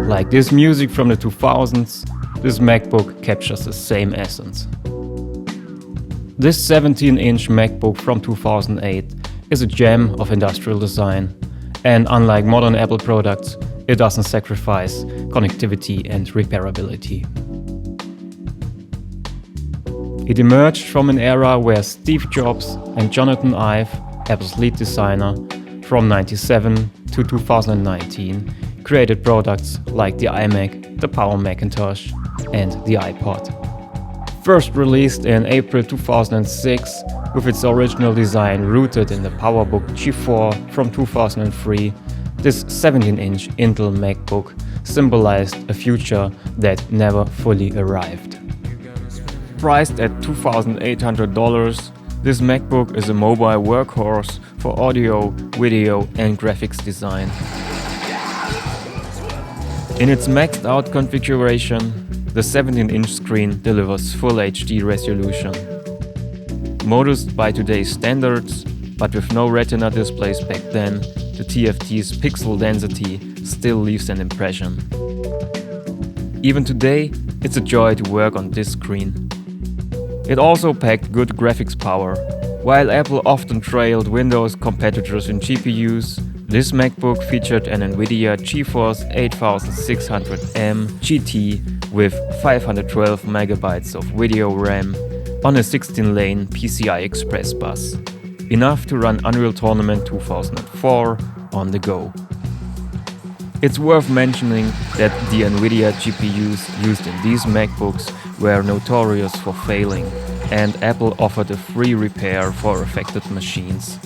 Like this music from the 2000s, this MacBook captures the same essence. This 17-inch MacBook from 2008 is a gem of industrial design, and unlike modern Apple products, it doesn't sacrifice connectivity and repairability. It emerged from an era where Steve Jobs and Jonathan Ive, Apple's lead designer, from 1997 to 2019, created products like the iMac, the PowerMac, and the iPod. First released in April 2006 with its original design rooted in the PowerBook G4 from 2003, this 17-inch Intel MacBook symbolized a future that never fully arrived. Priced at $2,800, this MacBook is a mobile workhorse for audio, video, and graphics design. In its maxed out configuration, the 17-inch screen delivers Full HD resolution. Modest by today's standards, but with no Retina displays back then, the TFT's pixel density still leaves an impression. Even today, it's a joy to work on this screen. It also packed good graphics power. While Apple often trailed Windows competitors in GPUs, this MacBook featured an NVIDIA GeForce 8600M GT with 512 MB of video RAM on a 16-lane PCI Express bus, enough to run Unreal Tournament 2004 on the go. It's worth mentioning that the NVIDIA GPUs used in these MacBooks were notorious for failing, and Apple offered a free repair for affected machines.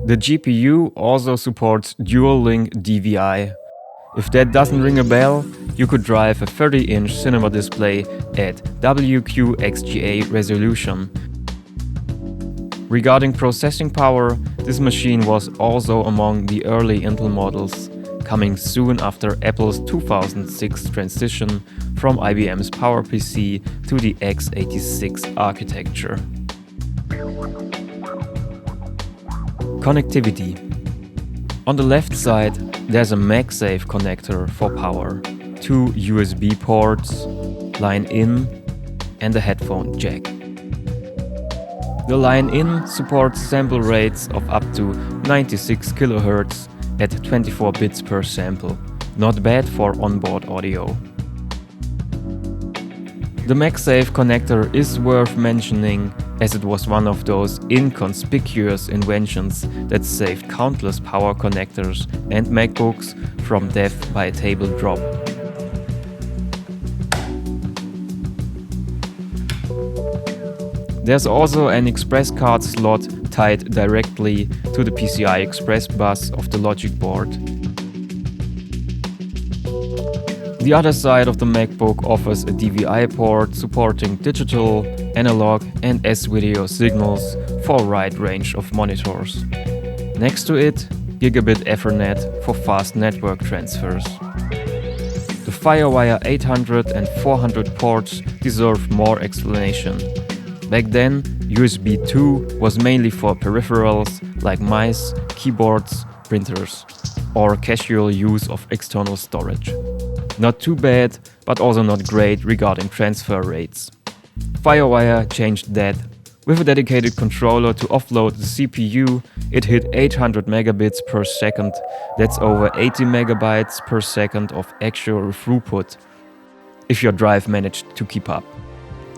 The GPU also supports dual-link DVI. If that doesn't ring a bell, you could drive a 30-inch cinema display at WQXGA resolution. Regarding processing power, this machine was also among the early Intel models, coming soon after Apple's 2006 transition from IBM's PowerPC to the x86 architecture. Connectivity. On the left side, there's a MagSafe connector for power, 2 USB ports, line in, and a headphone jack. The line in supports sample rates of up to 96 kHz at 24 bits per sample, not bad for onboard audio. The MagSafe connector is worth mentioning as it was one of those inconspicuous inventions that saved countless power connectors and MacBooks from death by a table drop. There's also an express card slot tied directly to the PCI Express bus of the logic board. The other side of the MacBook offers a DVI port supporting digital, analog, and S-video signals for a wide range of monitors. Next to it, Gigabit Ethernet for fast network transfers. The FireWire 800 and 400 ports deserve more explanation. Back then, USB 2 was mainly for peripherals like mice, keyboards, printers, or casual use of external storage. Not too bad, but also not great regarding transfer rates. FireWire changed that. With a dedicated controller to offload the CPU, it hit 800 megabits per second. That's over 80 megabytes per second of actual throughput, if your drive managed to keep up.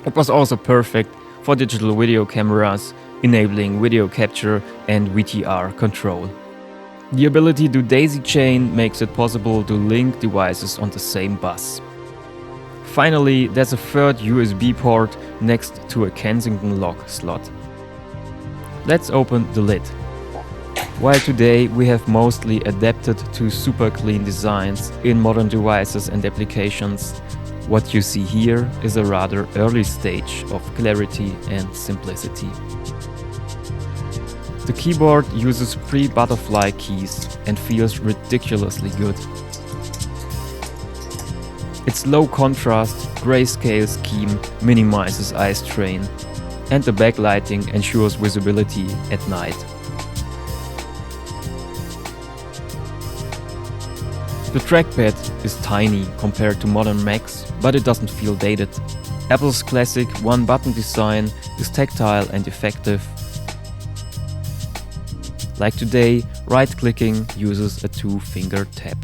It was also perfect for digital video cameras, enabling video capture and VTR control. The ability to daisy chain makes it possible to link devices on the same bus. Finally, there's a third USB port next to a Kensington lock slot. Let's open the lid. While today we have mostly adapted to super clean designs in modern devices and applications, what you see here is a rather early stage of clarity and simplicity. The keyboard uses pre-butterfly keys and feels ridiculously good. Its low contrast, grayscale scheme minimizes eye strain, and the backlighting ensures visibility at night. The trackpad is tiny compared to modern Macs, but it doesn't feel dated. Apple's classic one-button design is tactile and effective. Like today, right-clicking uses a two-finger tap.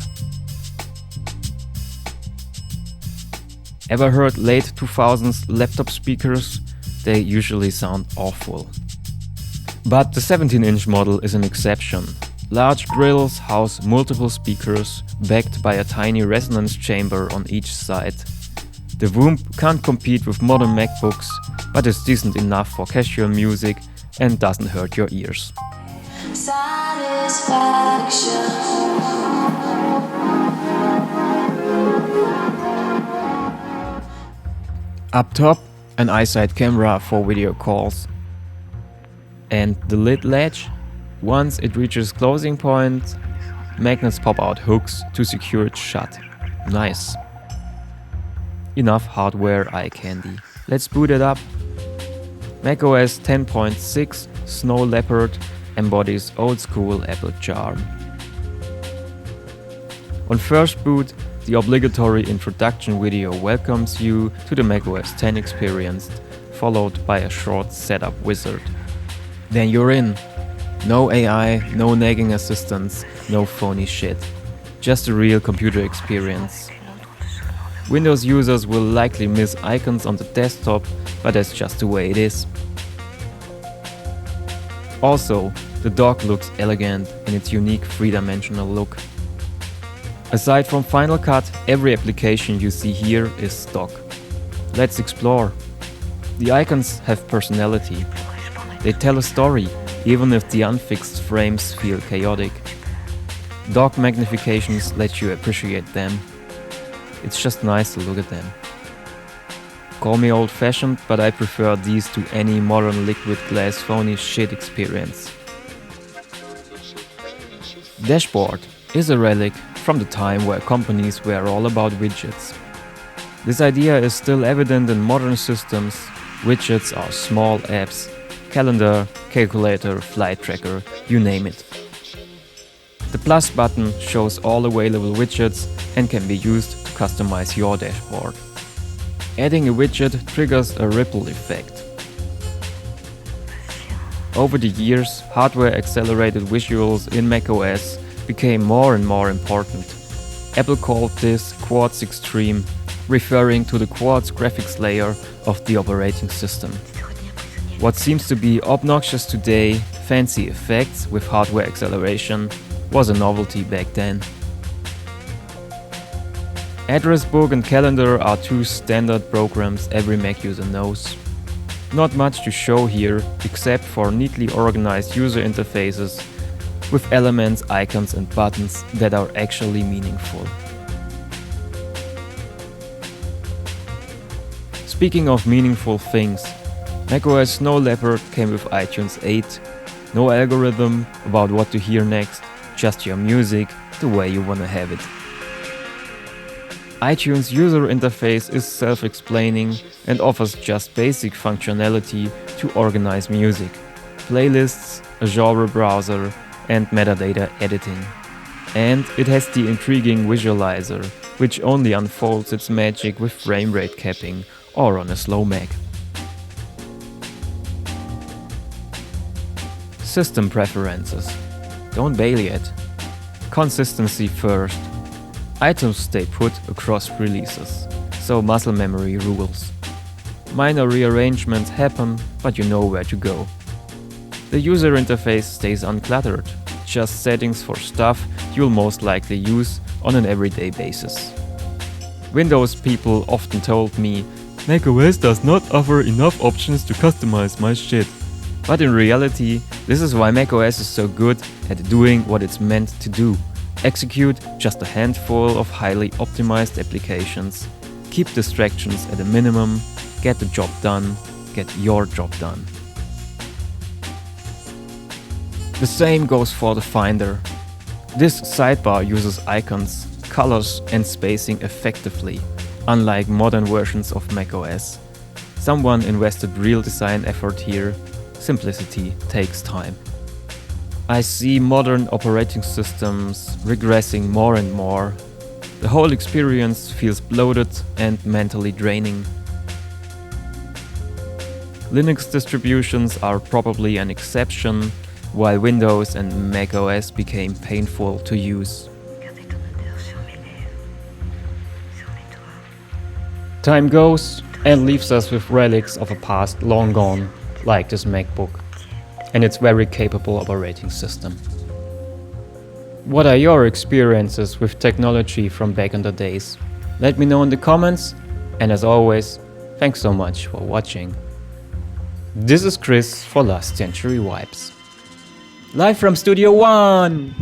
Ever heard late 2000s laptop speakers? They usually sound awful. But the 17-inch model is an exception. Large grills house multiple speakers, backed by a tiny resonance chamber on each side. The Whoomp can't compete with modern MacBooks, but is decent enough for casual music and doesn't hurt your ears. Up top, an iSight camera for video calls. And the lid latch? Once it reaches closing point, magnets pop out hooks to secure it shut. Nice. Enough hardware eye candy. Let's boot it up. macOS 10.6 Snow Leopard embodies old-school Apple charm. On first boot, the obligatory introduction video welcomes you to the macOS 10 experience, followed by a short setup wizard. Then you're in. No AI, no nagging assistants, no phony shit. Just a real computer experience. Windows users will likely miss icons on the desktop, but that's just the way it is. Also, the dock looks elegant in its unique three-dimensional look. Aside from Final Cut, every application you see here is stock. Let's explore. The icons have personality. They tell a story, even if the unfixed frames feel chaotic. Dock magnifications let you appreciate them. It's just nice to look at them. Call me old-fashioned, but I prefer these to any modern liquid glass phony shit experience. Dashboard is a relic from the time where companies were all about widgets. This idea is still evident in modern systems. Widgets are small apps, calendar, calculator, flight tracker, you name it. The plus button shows all available widgets and can be used to customize your dashboard. Adding a widget triggers a ripple effect. Over the years, hardware-accelerated visuals in macOS became more and more important. Apple called this Quartz Extreme, referring to the Quartz graphics layer of the operating system. What seems to be obnoxious today, fancy effects with hardware acceleration, was a novelty back then. Address Book and Calendar are two standard programs every Mac user knows. Not much to show here, except for neatly organized user interfaces with elements, icons and buttons that are actually meaningful. Speaking of meaningful things, macOS Snow Leopard came with iTunes 8. No algorithm about what to hear next, just your music the way you wanna have it. iTunes user interface is self-explaining and offers just basic functionality to organize music, playlists, a genre browser, and metadata editing. And it has the intriguing visualizer, which only unfolds its magic with frame rate capping or on a slow Mac. System preferences. Don't bail yet. Consistency first. Items stay put across releases, so muscle memory rules. Minor rearrangements happen, but you know where to go. The user interface stays uncluttered, just settings for stuff you'll most likely use on an everyday basis. Windows people often told me, macOS does not offer enough options to customize my shit. But in reality, this is why macOS is so good at doing what it's meant to do. Execute just a handful of highly optimized applications, keep distractions at a minimum, get the job done, get your job done. The same goes for the Finder. This sidebar uses icons, colors and spacing effectively, unlike modern versions of macOS. Someone invested real design effort here. Simplicity takes time. I see modern operating systems regressing more and more, The whole experience feels bloated and mentally draining. Linux distributions are probably an exception, while Windows and macOS became painful to use. Time goes and leaves us with relics of a past long gone, like this MacBook, and its very capable operating system. What are your experiences with technology from back in the days? Let me know in the comments, and as always, thanks so much for watching. This is Chris for Last Century Vibes. Live from Studio One!